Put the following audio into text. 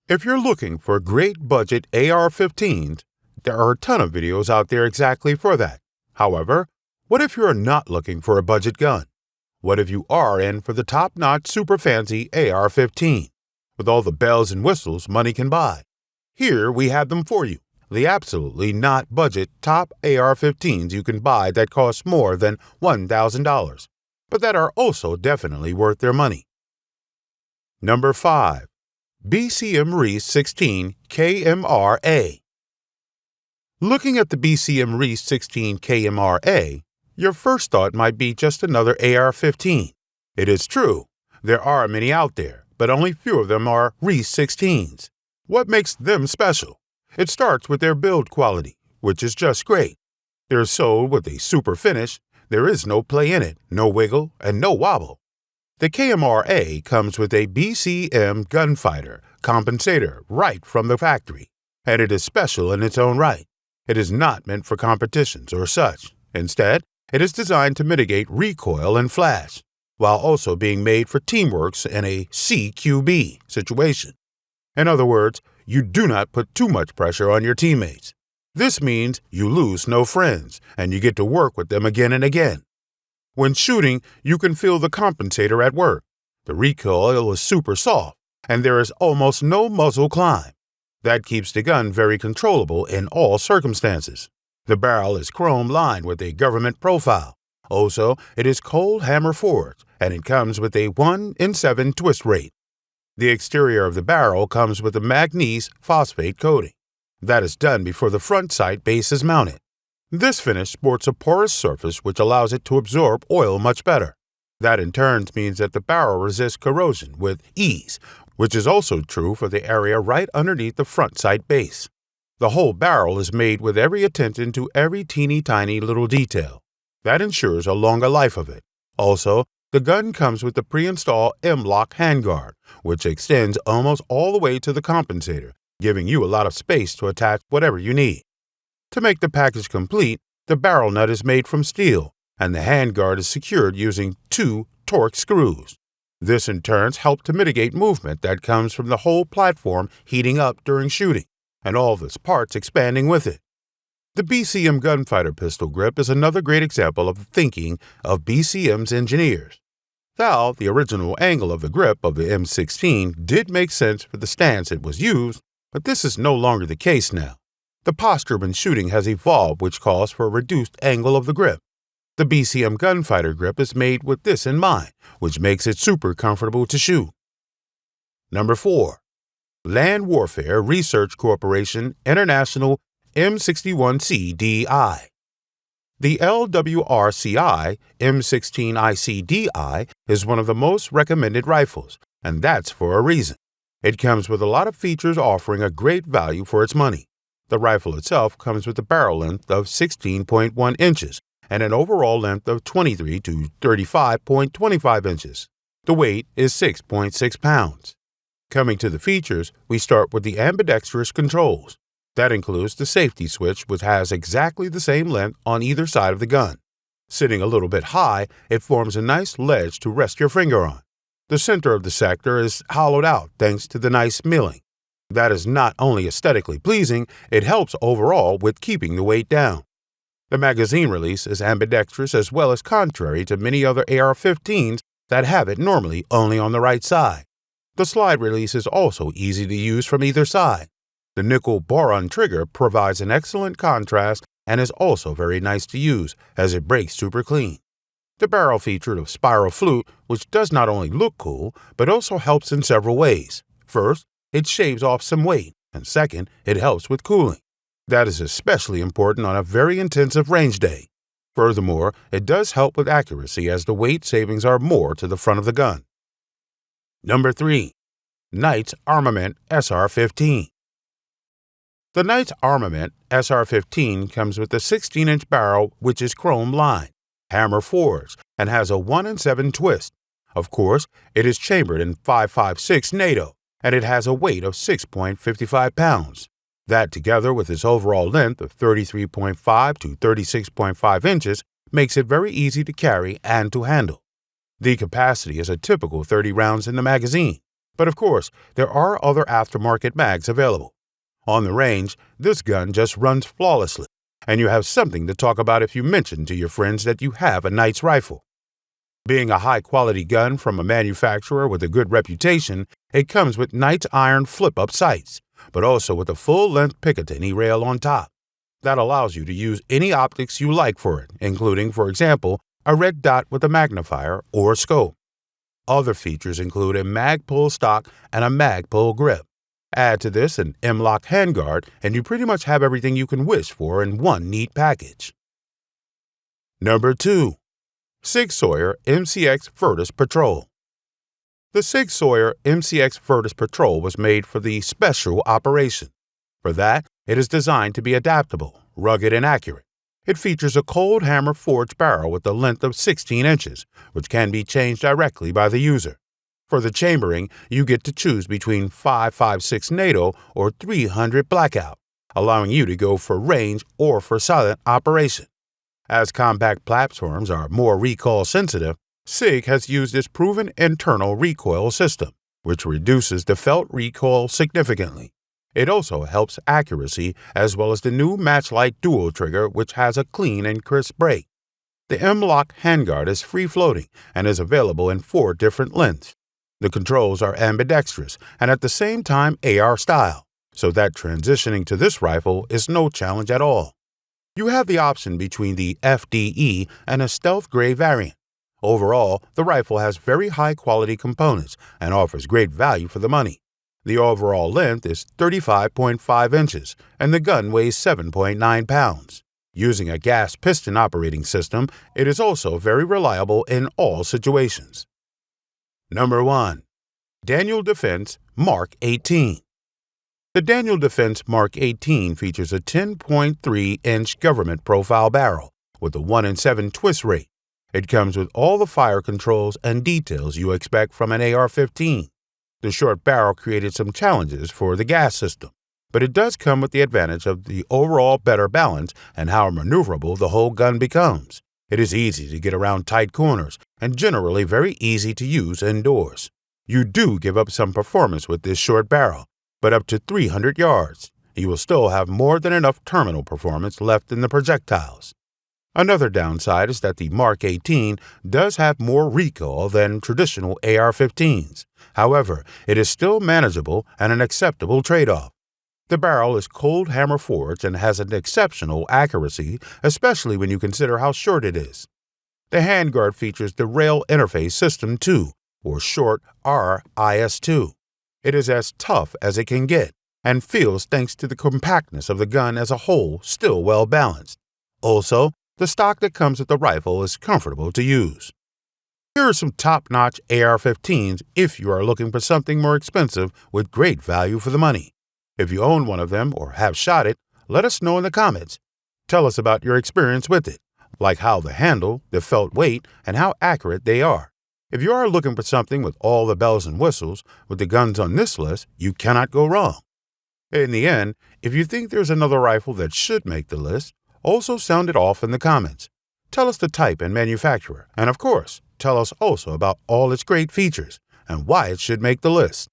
If you're looking for great budget AR-15s, there are a ton of videos out there exactly for that. However, what if you're not looking for a budget gun? What if you are in for the top-notch super fancy AR-15 with all the bells and whistles money can buy? Here we have them for you, the absolutely not budget top AR-15s you can buy that cost more than $1,000, but that are also definitely worth their money. Number 5. BCM Reese 16 KMRA. Looking at the BCM Reese 16 KMRA, your first thought might be just another AR-15. It is true, there are many out there, but only few of them are Reese 16s. What makes them special? It starts with their build quality, which is just great. They're sold with a super finish, there is no play in it, no wiggle, and no wobble. The KMRA comes with a BCM gunfighter compensator right from the factory, and it is special in its own right. It is not meant for competitions or such. Instead, it is designed to mitigate recoil and flash, while also being made for teamworks in a CQB situation. In other words, you do not put too much pressure on your teammates. This means you lose no friends, and you get to work with them again and again. When shooting, you can feel the compensator at work. The recoil is super soft, and there is almost no muzzle climb. That keeps the gun very controllable in all circumstances. The barrel is chrome lined with a government profile. Also, it is cold hammer forged, and it comes with a 1-in-7 twist rate. The exterior of the barrel comes with a manganese phosphate coating. That is done before the front sight base is mounted. This finish sports a porous surface which allows it to absorb oil much better. That in turn means that the barrel resists corrosion with ease, which is also true for the area right underneath the front sight base. The whole barrel is made with every attention to every teeny tiny little detail. That ensures a longer life of it. Also, the gun comes with the pre-installed M-LOK handguard, which extends almost all the way to the compensator, giving you a lot of space to attach whatever you need. To make the package complete, the barrel nut is made from steel, and the handguard is secured using 2 Torx screws. This in turn helps to mitigate movement that comes from the whole platform heating up during shooting, and all of its parts expanding with it. The BCM gunfighter pistol grip is another great example of the thinking of BCM's engineers. While the original angle of the grip of the M16 did make sense for the stance it was used, but this is no longer the case now. The posture when shooting has evolved, which calls for a reduced angle of the grip. The BCM gunfighter grip is made with this in mind, which makes it super comfortable to shoot. Number 4. Land Warfare Research Corporation International M61 CDI. The LWRC M16 CDI is one of the most recommended rifles, and that's for a reason. It comes with a lot of features offering a great value for its money. The rifle itself comes with a barrel length of 16.1 inches and an overall length of 23 to 35.25 inches. The weight is 6.6 pounds. Coming to the features, we start with the ambidextrous controls. That includes the safety switch, which has exactly the same length on either side of the gun. Sitting a little bit high, it forms a nice ledge to rest your finger on. The center of the sector is hollowed out thanks to the nice milling. That is not only aesthetically pleasing, it helps overall with keeping the weight down. The magazine release is ambidextrous as well as contrary to many other AR-15s that have it normally only on the right side. The slide release is also easy to use from either side. The nickel boron trigger provides an excellent contrast and is also very nice to use as it breaks super clean. The barrel featured a spiral flute, which does not only look cool, but also helps in several ways. First, it shaves off some weight, and second, it helps with cooling. That is especially important on a very intensive range day. Furthermore, it does help with accuracy as the weight savings are more to the front of the gun. Number 3. Knight's Armament SR-15. The Knight's Armament SR-15 comes with a 16-inch barrel which is chrome lined, hammer forged, and has a 1-in-7 twist. Of course, it is chambered in 5.56 NATO, and it has a weight of 6.55 pounds. That, together with its overall length of 33.5 to 36.5 inches, makes it very easy to carry and to handle. The capacity is a typical 30 rounds in the magazine. But of course, there are other aftermarket mags available. On the range, this gun just runs flawlessly, and you have something to talk about if you mention to your friends that you have a Knight's rifle. Being a high-quality gun from a manufacturer with a good reputation, it comes with Knight's iron flip-up sights, but also with a full-length Picatinny rail on top. That allows you to use any optics you like for it, including, for example, a red dot with a magnifier or a scope. Other features include a mag-pull stock and a mag-pull grip. Add to this an M-LOK handguard, and you pretty much have everything you can wish for in one neat package. Number 2. SIG Sauer MCX Virtus Patrol. The SIG Sauer MCX Virtus Patrol was made for the special operation. For that, it is designed to be adaptable, rugged, and accurate. It features a cold hammer forged barrel with a length of 16 inches, which can be changed directly by the user. For the chambering, you get to choose between 5.56 NATO or 300 blackout, allowing you to go for range or for silent operation. As compact platforms are more recoil sensitive, SIG has used its proven internal recoil system, which reduces the felt recoil significantly. It also helps accuracy, as well as the new Matchlight dual trigger, which has a clean and crisp break. The M-LOK handguard is free-floating and is available in 4 different lengths. The controls are ambidextrous and at the same time AR style, so that transitioning to this rifle is no challenge at all. You have the option between the FDE and a stealth gray variant. Overall, the rifle has very high-quality components and offers great value for the money. The overall length is 35.5 inches, and the gun weighs 7.9 pounds. Using a gas piston operating system, it is also very reliable in all situations. Number 1. Daniel Defense Mark 18. The Daniel Defense Mark 18 features a 10.3-inch government profile barrel with a 1-in-7 twist rate. It comes with all the fire controls and details you expect from an AR-15. The short barrel created some challenges for the gas system, but it does come with the advantage of the overall better balance and how maneuverable the whole gun becomes. It is easy to get around tight corners and generally very easy to use indoors. You do give up some performance with this short barrel, but up to 300 yards, you will still have more than enough terminal performance left in the projectiles. Another downside is that the Mark 18 does have more recoil than traditional AR-15s. However, it is still manageable and an acceptable trade-off. The barrel is cold hammer forged and has an exceptional accuracy, especially when you consider how short it is. The handguard features the Rail Interface System 2, or short RIS-2. It is as tough as it can get, and feels, thanks to the compactness of the gun as a whole, still well balanced. Also, the stock that comes with the rifle is comfortable to use. Here are some top-notch AR-15s if you are looking for something more expensive with great value for the money. If you own one of them or have shot it, let us know in the comments. Tell us about your experience with it, like how the handle, the felt weight, and how accurate they are. If you are looking for something with all the bells and whistles, with the guns on this list, you cannot go wrong. In the end, if you think there's another rifle that should make the list, also sound it off in the comments. Tell us the type and manufacturer, and of course, tell us also about all its great features and why it should make the list.